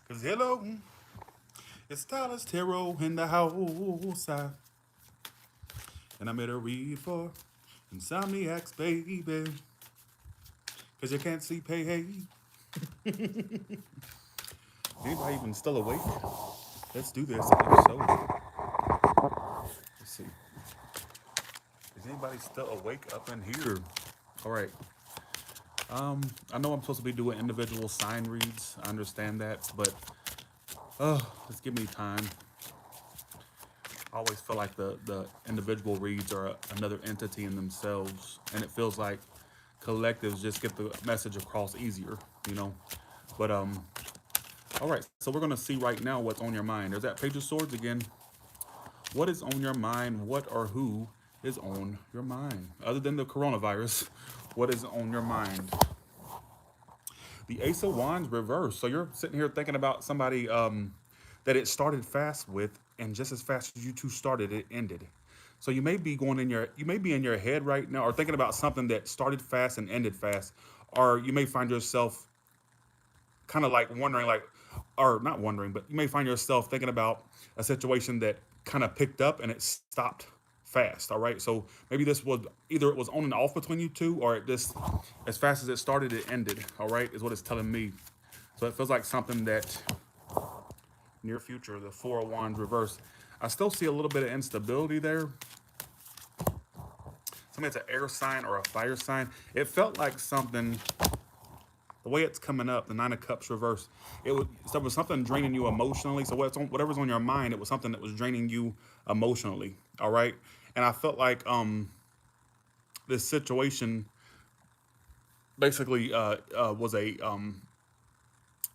Cause hello, it's Tyler's Tarot in the house. And I made a read for Insomniacs, baby. Cause you can't sleep, hey. Anybody even still awake? Let's do this. If so, let's see. Is anybody still awake up in here? All right. I know I'm supposed to be doing individual sign reads. I understand that, but let's give me time. I always feel like the individual reads are another entity in themselves, and it feels like collectives just get the message across easier, you know. But all right. So we're gonna see right now what's on your mind. There's that Page of Swords again. What is on your mind? What or who is on your mind? Other than the coronavirus, what is on your mind? The Ace of Wands reverse. So you're sitting here thinking about somebody that it started fast with, and just as fast as you two started, it ended. So you may be in your head right now, or thinking about something that started fast and ended fast, or you may find yourself kind of like wondering, like, or not wondering, but you may find yourself thinking about a situation that kind of picked up and it stopped fast. All right. So maybe this was either it was on and off between you two, or it just, as fast as it started, it ended. All right. Is what it's telling me. So it feels like something that near future, the Four of Wands reverse. I still see a little bit of instability there. Something that's an air sign or a fire sign. It felt like something, the way it's coming up, the Nine of Cups reverse, there was something draining you emotionally. So whatever's on your mind, it was something that was draining you emotionally. All right, and I felt like this situation basically was it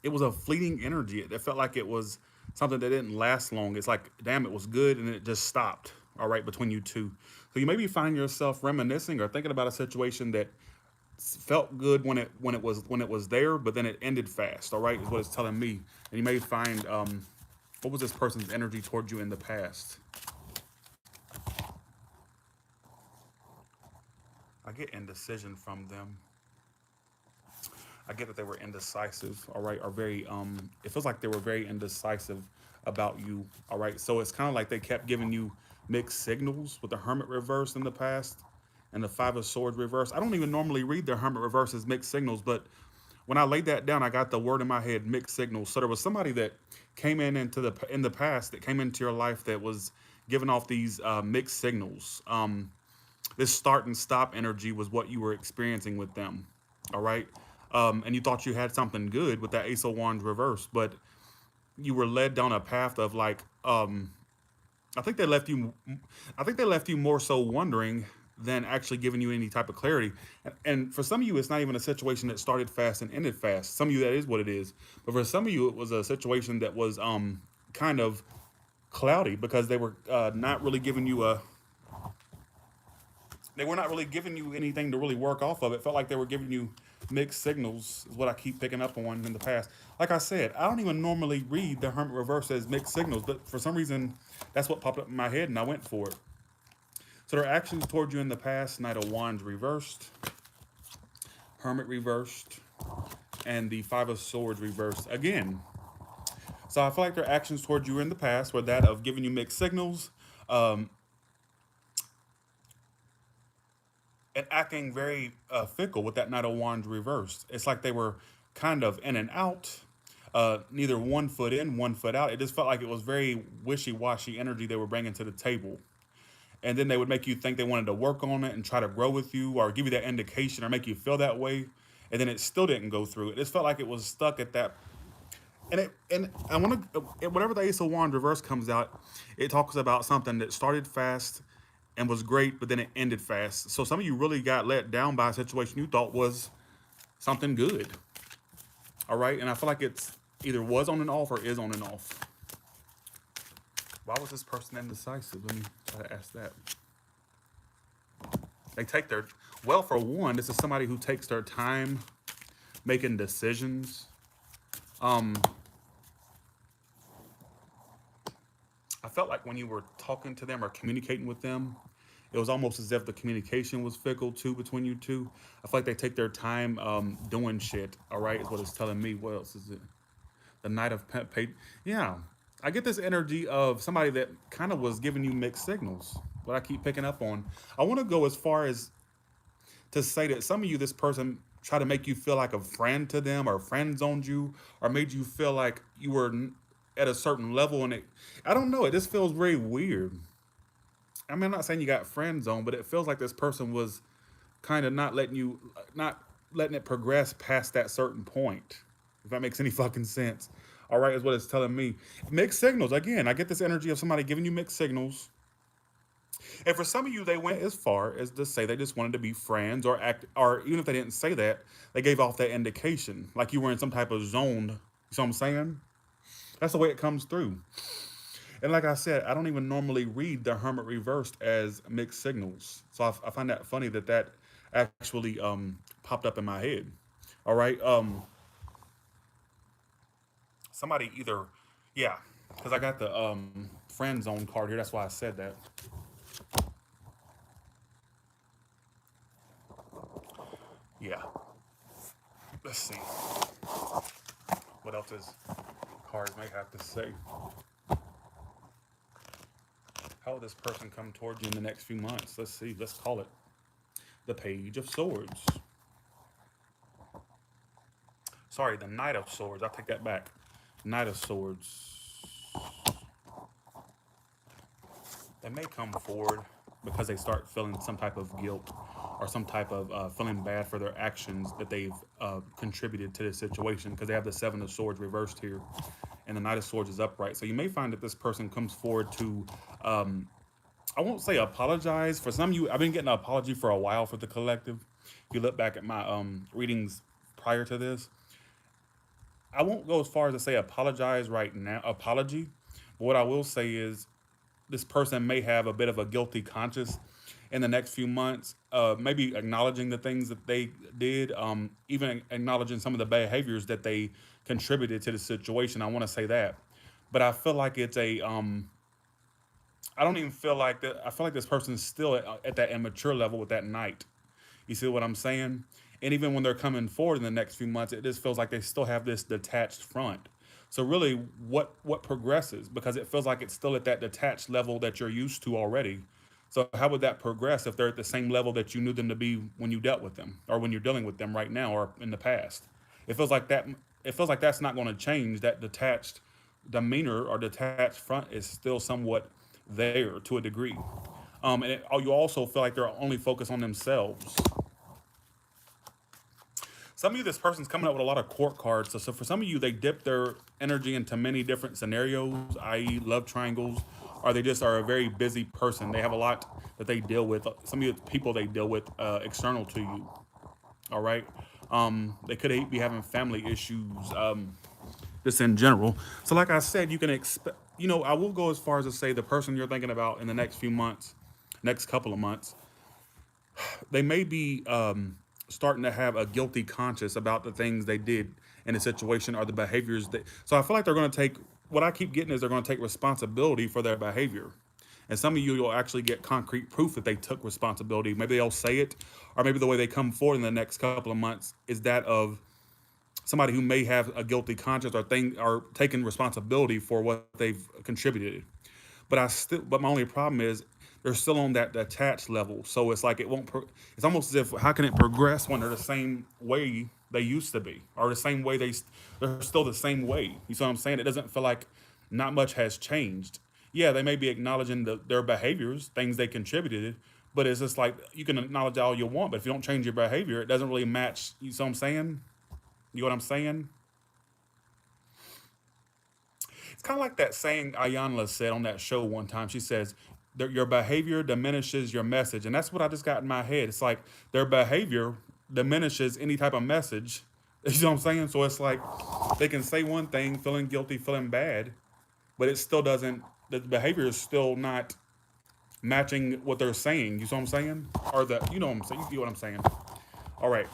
was a fleeting energy. It felt like it was something that didn't last long. It's like, damn, it was good, and it just stopped. All right, between you two. So you may be finding yourself reminiscing or thinking about a situation that felt good when it was there, but then it ended fast. All right, is what it's telling me. And you may find what was this person's energy towards you in the past. I get indecision from them. I get that they were indecisive. All right, or very it feels like they were very indecisive about you. All right, so it's kind of like they kept giving you mixed signals with the Hermit reverse in the past and the Five of Swords reverse. I don't even normally read the Hermit reverse as mixed signals, but when I laid that down, I got the word in my head, mixed signals. So there was somebody that came in the past that came into your life that was giving off these mixed signals. This start and stop energy was what you were experiencing with them. All right. And you thought you had something good with that Ace of Wands reverse, but you were led down a path of like, I think they left you, I think they left you more so wondering than actually giving you any type of clarity. And for some of you, it's not even a situation that started fast and ended fast. Some of you, that is what it is. But for some of you, it was a situation that was kind of cloudy because they were not really giving you a, they were not really giving you anything to really work off of. It felt like they were giving you mixed signals, is what I keep picking up on in the past. Like I said, I don't even normally read the Hermit reverse as mixed signals, but for some reason, that's what popped up in my head, and I went for it. So their actions toward you in the past: Knight of Wands reversed, Hermit reversed, and the Five of Swords reversed again. So I feel like their actions toward you in the past were that of giving you mixed signals, um, and acting very fickle with that Knight of Wands reversed. It's like they were kind of in and out, neither one foot in, one foot out. It just felt like it was very wishy-washy energy they were bringing to the table. And then they would make you think they wanted to work on it and try to grow with you or give you that indication or make you feel that way. And then it still didn't go through. It just felt like it was stuck at that. And I want to, whenever the Ace of Wands reverse comes out, it talks about something that started fast and was great, but then it ended fast. So some of you really got let down by a situation you thought was something good. All right, and I feel like it's either was on and off or is on and off. Why was this person indecisive? Let me try to ask that. They take their, well, for one, this is somebody who takes their time making decisions. Um, I felt like when you were talking to them or communicating with them, it was almost as if the communication was fickle too between you two. I feel like they take their time doing shit. All right, is what it's telling me. What else is it? The Knight of Yeah, I get this energy of somebody that kind of was giving you mixed signals. What I keep picking up on. I want to go as far as to say that some of you, this person tried to make you feel like a friend to them, or friend zoned you, or made you feel like you were at a certain level, and I don't know. It just feels very weird. I mean, I'm not saying you got friend zone, but it feels like this person was kind of not letting it progress past that certain point. If that makes any fucking sense. All right, is what it's telling me. Mixed signals. Again, I get this energy of somebody giving you mixed signals. And for some of you, they went as far as to say they just wanted to be friends, or act, or even if they didn't say that, they gave off that indication, like you were in some type of zone. You see what I'm saying? That's the way it comes through. And like I said, I don't even normally read the Hermit reversed as mixed signals. So I find that funny that that actually popped up in my head. All right. Somebody either, yeah, because I got the friend zone card here. That's why I said that. Yeah. Let's see what else this cards may have to say. How will this person come towards you in the next few months? Let's see. Let's call it the Page of Swords. Sorry, the Knight of Swords. I'll take that back. Knight of Swords. They may come forward because they start feeling some type of guilt, or some type of feeling bad for their actions that they've contributed to this situation, because they have the Seven of Swords reversed here and the Knight of Swords is upright. So you may find that this person comes forward to, I won't say apologize. For some of you, I've been getting an apology for a while for the collective. If you look back at my readings prior to this, I won't go as far as to say apologize right now, apology. But what I will say is this person may have a bit of a guilty conscience in the next few months, maybe acknowledging the things that they did, even acknowledging some of the behaviors that they contributed to the situation. I want to say that. But I feel like it's a, I don't even feel like that. I feel like this person's still at that immature level with that Knight. You see what I'm saying? And even when they're coming forward in the next few months, it just feels like they still have this detached front. So really, what progresses? Because it feels like it's still at that detached level that you're used to already. So how would that progress if they're at the same level that you knew them to be when you dealt with them, or when you're dealing with them right now, or in the past? It feels like that. It feels like that's not going to change. That detached demeanor or detached front is still somewhat there to a degree. You also feel like they're only focused on themselves. Some of you, this person's coming up with a lot of court cards. So for some of you, they dip their energy into many different scenarios, i.e., love triangles, or they just are a very busy person. They have a lot that they deal with. Some of you, people they deal with external to you. All right. They could be having family issues, just in general. So, like I said, you can expect. I will go as far as to say the person you're thinking about in the next few months, next couple of months, they may be starting to have a guilty conscience about the things they did in a situation, or the behaviors that. So I feel like they're going to take. What I keep getting is they're going to take responsibility for their behavior. And some of you will actually get concrete proof that they took responsibility. Maybe they'll say it, or maybe the way they come forward in the next couple of months is that of somebody who may have a guilty conscience, or taking responsibility for what they've contributed. But my only problem is they're still on that detached level. So it's like it won't. It's almost as if, how can it progress when they're the same way they used to be, or the same way they're still the same way. You see what I'm saying? It doesn't feel like not much has changed. Yeah, they may be acknowledging their behaviors, things they contributed, but it's just like you can acknowledge all you want, but if you don't change your behavior, it doesn't really match. You see what I'm saying? You know what I'm saying? It's kind of like that saying Ayanla said on that show one time. She says, your behavior diminishes your message. And that's what I just got in my head. It's like their behavior diminishes any type of message. You know what I'm saying? So it's like they can say one thing, feeling guilty, feeling bad, but it still doesn't, the behavior is still not matching what they're saying. You see what I'm saying? Or you know what I'm saying? You get what I'm saying? All right.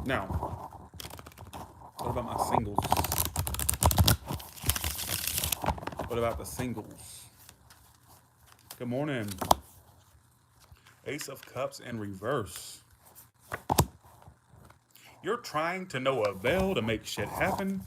Now, what about my singles? What about the singles? Good morning. Ace of Cups in reverse. You're trying to no avail to make shit happen.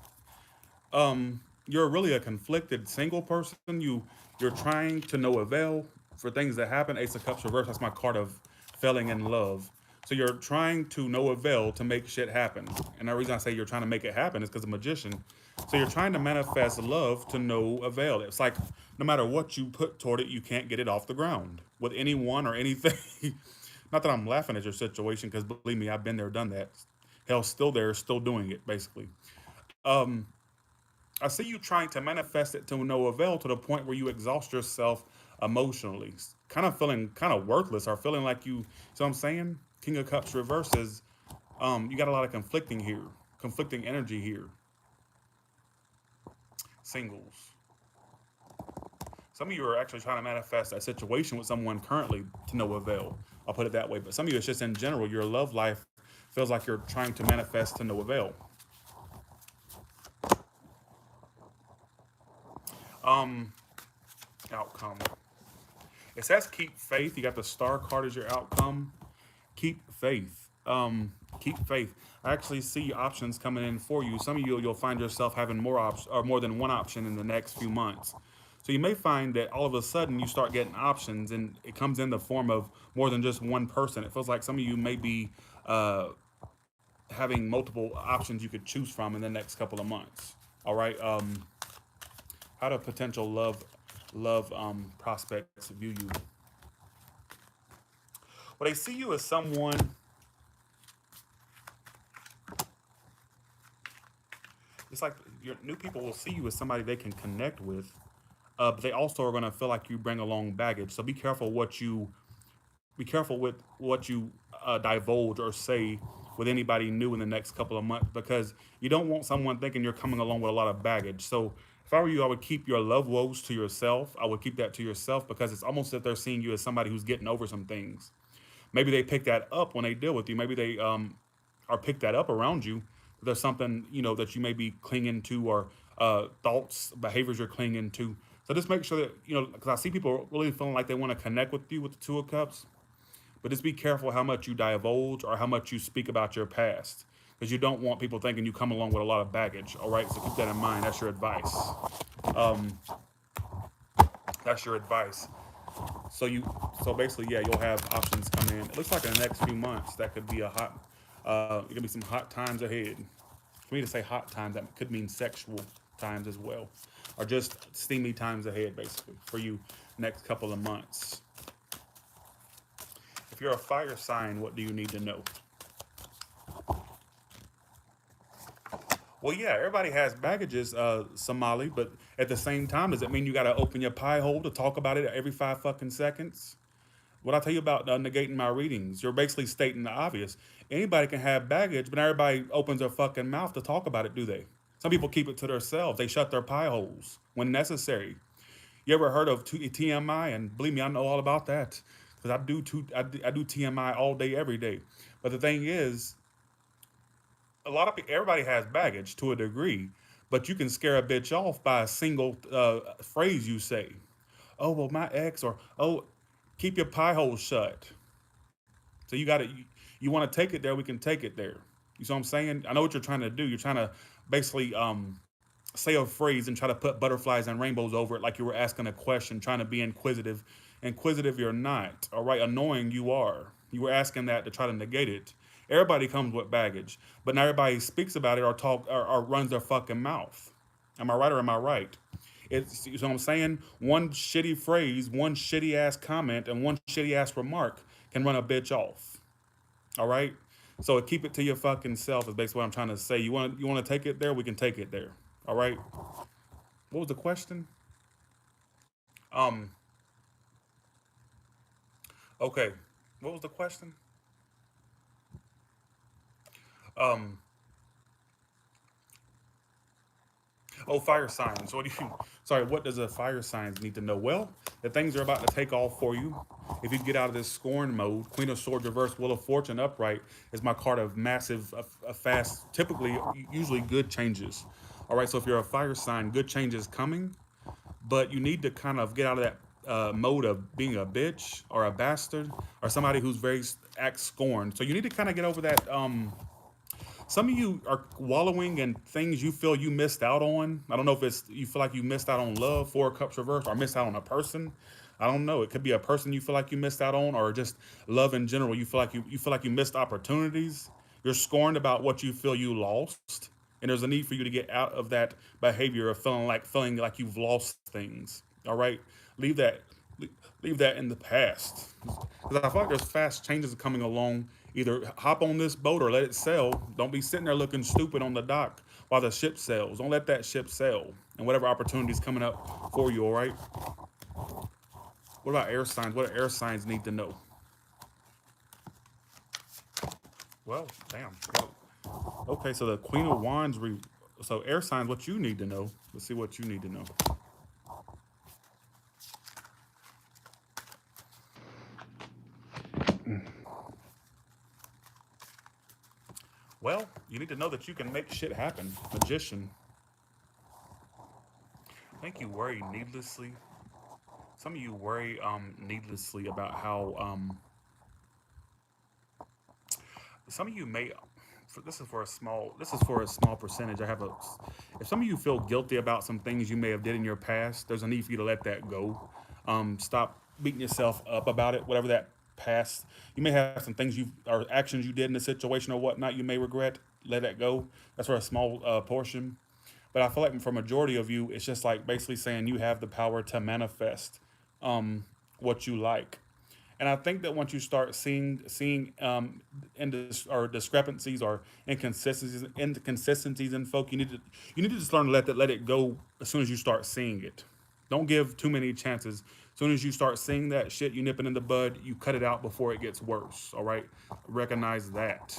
You're really a conflicted single person. You're trying to no avail for things that happen. Ace of Cups reverse. That's my card of failing in love. So you're trying to no avail to make shit happen. And the reason I say you're trying to make it happen is because of magician. So you're trying to manifest love to no avail. It's like no matter what you put toward it, you can't get it off the ground with anyone or anything. Not that I'm laughing at your situation, because believe me, I've been there, done that. Hell, still there, still doing it, basically. Um, I see you trying to manifest it to no avail to the point where you exhaust yourself emotionally, kind of feeling kind of worthless or feeling like you. So I'm saying, King of Cups reverses. You got a lot of conflicting energy here. Singles. Some of you are actually trying to manifest a situation with someone currently to no avail. I'll put it that way. But some of you, it's just in general, your love life feels like you're trying to manifest to no avail. Um, Outcome. It says keep faith. You got the star card as your outcome. Keep faith. Keep faith. I actually see options coming in for you. Some of you, you'll find yourself having more options or more than one option in the next few months. So you may find that all of a sudden you start getting options, and it comes in the form of more than just one person. It feels like some of you may be uh, having multiple options you could choose from in the next couple of months. All right. How do potential love prospects view you? Well, they see you as someone. It's like your new people will see you as somebody they can connect with, but they also are going to feel like you bring along baggage. So be careful with what you divulge or say with anybody new in the next couple of months, because you don't want someone thinking you're coming along with a lot of baggage. So if I were you, I would keep your love woes to yourself. I would keep that to yourself, because it's almost that they're seeing you as somebody who's getting over some things. Maybe they pick that up when they deal with you. Maybe they or pick that up around you. There's something that you may be clinging to, or thoughts, behaviors you're clinging to. So just make sure that because I see people really feeling like they want to connect with you with the Two of Cups, but just be careful how much you divulge or how much you speak about your past, because you don't want people thinking you come along with a lot of baggage. All right, so keep that in mind. That's your advice. Um, that's your advice. So so basically, yeah, you'll have options coming in. It looks like in the next few months that could be it could be some hot times ahead. For me to say hot times, that could mean sexual times as well, or just steamy times ahead, basically for you next couple of months. If you're a fire sign, what do you need to know? Well, yeah, everybody has baggages, Somali, but at the same time, does it mean you got to open your pie hole to talk about it every 5 fucking seconds? What I tell you about negating my readings, you're basically stating the obvious. Anybody can have baggage, but everybody opens their fucking mouth to talk about it, do they? Some people keep it to themselves. They shut their pie holes when necessary. You ever heard of TMI? And believe me, I know all about that, because I do TMI all day, every day. But the thing is, a lot of everybody has baggage to a degree, but you can scare a bitch off by a single phrase you say. Oh well, my ex, or oh, keep your pie hole shut. So you want to take it there, we can take it there. You see what I'm saying? I know what you're trying to do. You're trying to basically say a phrase and try to put butterflies and rainbows over it, like you were asking a question, trying to be inquisitive. Inquisitive, you're not. All right, annoying, you are. You were asking that to try to negate it. Everybody comes with baggage, but not everybody speaks about it or or runs their fucking mouth. Am I right or am I right? It's, you know what I'm saying? One shitty phrase, one shitty ass comment, and one shitty ass remark can run a bitch off. All right. So keep it to your fucking self is basically what I'm trying to say. You want to take it there? We can take it there. All right. What was the question? Um. Okay. What was the question? Um. Oh, fire signs. What do you? Sorry. What does a fire signs need to know? Well, the things are about to take off for you. If you get out of this scorn mode, Queen of Swords reverse, Wheel of Fortune upright is my card of massive, fast, typically, usually good changes. All right. So if you're a fire sign, good changes coming, but you need to kind of get out of that mode of being a bitch or a bastard or somebody who's very acts scorned. So you need to kind of get over that Some of you are wallowing in things you feel you missed out on. I don't know if it's you feel like you missed out on love, Four Cups reverse, or missed out on a person. I don't know. It could be a person you feel like you missed out on, or just love in general. You feel like you missed opportunities. You're scorned about what you feel you lost, and there's a need for you to get out of that behavior of feeling like you've lost things. All right, leave that leave that in the past. Because I feel like there's fast changes coming along. Either hop on this boat or let it sail. Don't be sitting there looking stupid on the dock while the ship sails. Don't let that ship sail. And whatever opportunities coming up for you, all right? What about air signs? What do air signs need to know? Well, damn. Okay, so the Queen of Wands. So air signs, what you need to know. Let's see what you need to know. Well, you need to know that you can make shit happen. Magician. I think you worry needlessly. Some of you worry needlessly about how some of you may this is for a small percentage. I have a if some of you feel guilty about some things you may have did in your past, there's a need for you to let that go. Stop beating yourself up about it. Whatever that past, you may have some things you or actions you did in a situation or whatnot you may regret. Let that go. That's for a small portion. But I feel like for majority of you, it's just like basically saying you have the power to manifest what you like. And I think that once you start seeing or discrepancies or inconsistencies in folk, you need to just learn to let it go as soon as you start seeing it. Don't give too many chances. As soon as you start seeing that shit, you nip it in the bud. You cut it out before it gets worse. All right, recognize that.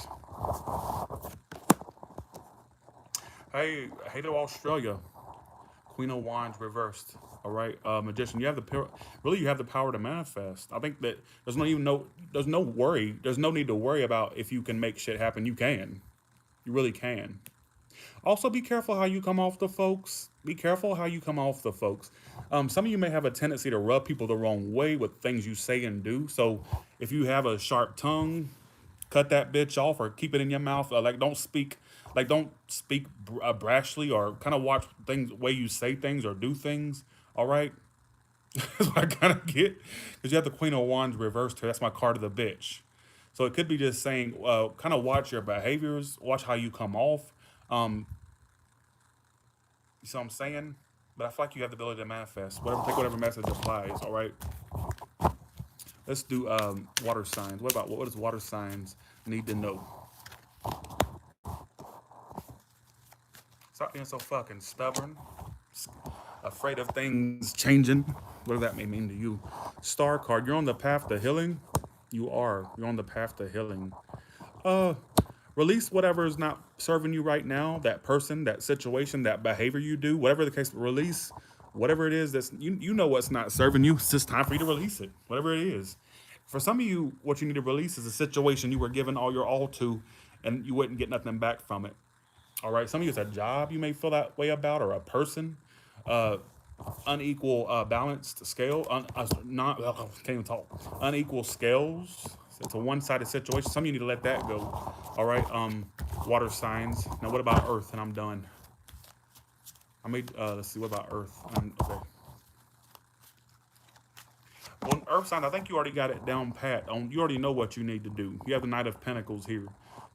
Hey to Australia. Queen of Wands reversed. All right, Magician. You have the power. Really, you have the power to manifest. I think that there's no worry. There's no need to worry about if you can make shit happen. You can. You really can. Also, be careful how you come off the folks. Be careful how you come off the folks. Some of you may have a tendency to rub people the wrong way with things you say and do. So, if you have a sharp tongue, cut that bitch off or keep it in your mouth. Don't speak brashly or kind of watch things way you say things or do things. All right, that's what I kind of get because you have the Queen of Wands reversed here. That's my card of the bitch. So it could be just saying, kind of watch your behaviors, watch how you come off. Um, you see what I'm saying? But I feel like you have the ability to manifest. Take whatever message applies. All right. Let's do water signs. What does water signs need to know? Stop being so fucking stubborn, afraid of things changing. What does that mean to you? Star card. You're on the path to healing. You are. You're on the path to healing. Uh, Release whatever is not serving you right now. That person, that situation, that behavior you do, whatever the case. Release whatever it is that's you know what's not serving you. It's just time for you to release it. Whatever it is. For some of you, what you need to release is a situation you were given all your all to, and you wouldn't get nothing back from it. All right. Some of you, it's a job you may feel that way about, or a person. Uh, Unequal balanced scale. Not can't even talk. Unequal scales. It's a one-sided situation. Some of you need to let that go. All right. Water signs. Now, what about Earth? And I'm done. I made. Let's see. What about Earth? Okay. Well, Earth sign, I think you already got it down pat. You already know what you need to do. You have the Knight of Pentacles here.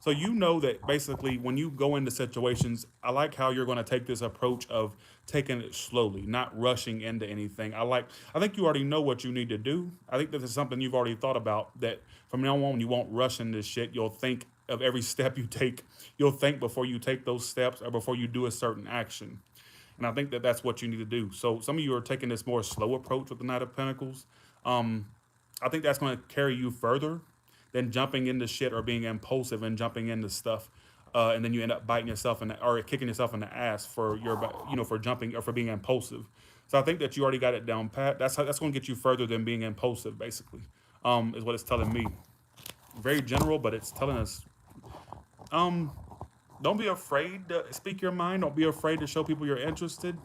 So you know that basically when you go into situations, I like how you're going to take this approach of taking it slowly, not rushing into anything. I think you already know what you need to do. I think this is something you've already thought about, that from now on you won't rush into shit. You'll think of every step you take. You'll think before you take those steps or before you do a certain action. And I think that that's what you need to do. So some of you are taking this more slow approach with the Knight of Pentacles. Um, I think that's going to carry you further than jumping into shit or being impulsive and jumping into stuff. And then you end up biting yourself or kicking yourself in the ass for for jumping or for being impulsive. So I think that you already got it down pat. That's going to get you further than being impulsive, basically, is what it's telling me. Very general, but it's telling us. Um, don't be afraid to speak your mind. Don't be afraid to show people you're interested.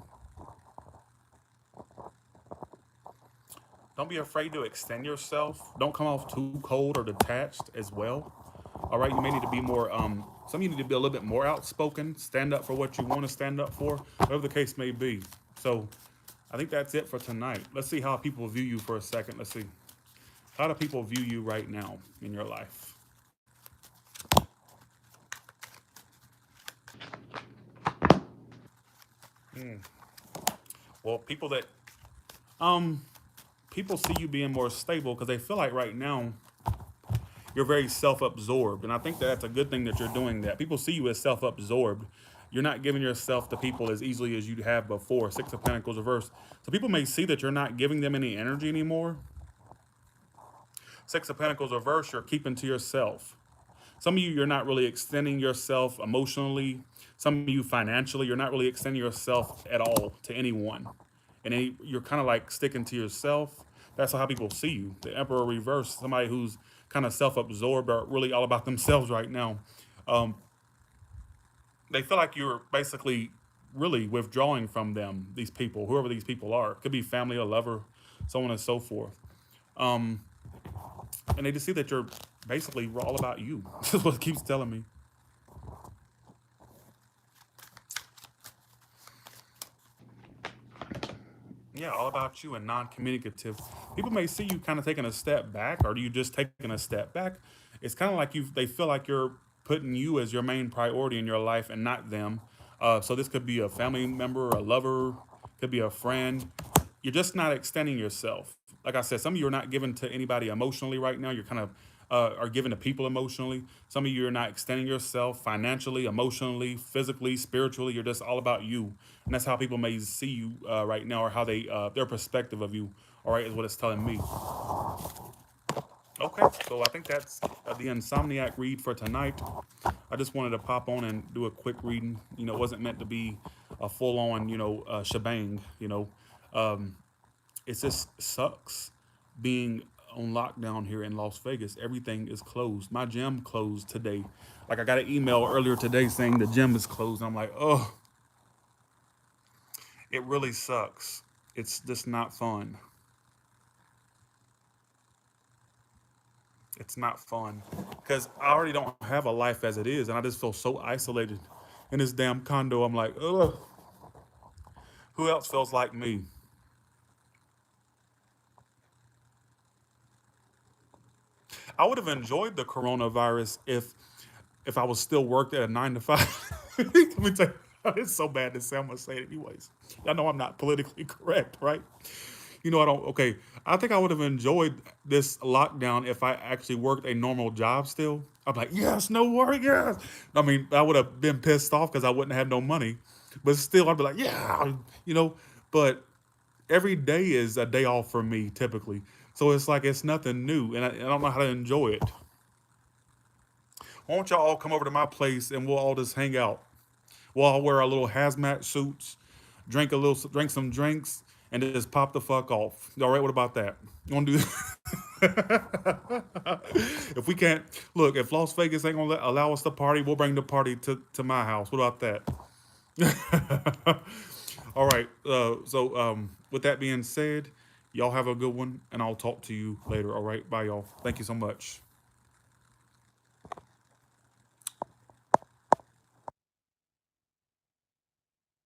Don't be afraid to extend yourself. Don't come off too cold or detached as well. All right, you may need to be more Some of you need to be a little bit more outspoken, stand up for what you want to stand up for, whatever the case may be. So I think that's it for tonight. Let's see how people view you for a second. Let's see. How do people view you right now in your life? Well, um people see you being more stable because they feel like right now you're very self-absorbed, and I think that's a good thing that you're doing that. People see you as self-absorbed. You're not giving yourself to people as easily as you have before. Six of Pentacles reversed. So people may see that you're not giving them any energy anymore. Six of Pentacles reversed, you're keeping to yourself. Some of you, you're not really extending yourself emotionally. Some of you financially, you're not really extending yourself at all to anyone. And you're kind of like sticking to yourself. That's how people see you. The Emperor reversed, somebody who's kind of self-absorbed or really all about themselves right now. Um, they feel like you're basically really withdrawing from them, these people, whoever these people are. It could be family, a lover, so on and so forth. Um, and they just see that you're basically all about you. This is what it keeps telling me. Yeah, all about you and non-communicative. People may see you kind of taking a step back, or you just taking a step back. It's kind of like they feel like you're putting you as your main priority in your life and not them. So this could be a family member, a lover, could be a friend. You're just not extending yourself. Like I said, some of you are not giving to anybody emotionally right now. You're kind of are giving to people emotionally. Some of you are not extending yourself financially, emotionally, physically, spiritually. You're just all about you, and that's how people may see you right now, or how their perspective of you. All right, is what it's telling me. Okay, so I think that's the Insomniac read for tonight. I just wanted to pop on and do a quick reading. It wasn't meant to be a full-on, shebang. Um, it just sucks being on lockdown here in Las Vegas. Everything is closed. My gym closed today. Like, I got an email earlier today saying the gym is closed. I'm like, oh, it really sucks. It's just not fun. It's not fun because I already don't have a life as it is, and I just feel so isolated in this damn condo. I'm like, ugh. Who else feels like me? I would have enjoyed the coronavirus if I was still worked at a 9 to 5. Let me tell you, it's so bad to say. I'm gonna say it anyways. I know I'm not politically correct, right? I don't. Okay, I think I would have enjoyed this lockdown if I actually worked a normal job still. I'm like, yes, no worry, yes. I mean, I would have been pissed off because I wouldn't have no money, but still, I'd be like, yeah, you know. But every day is a day off for me typically, so it's like it's nothing new, and I don't know how to enjoy it. Why don't y'all all come over to my place and we'll all just hang out? We'll all wear our little hazmat suits, drink some drinks, and just pop the fuck off. All right, what about that? You want to do if we can't look, if Las Vegas ain't gonna allow us to party, we'll bring the party to my house. What about that? All right. So with that being said, y'all have a good one, and I'll talk to you later. All right. Bye, y'all. Thank you so much.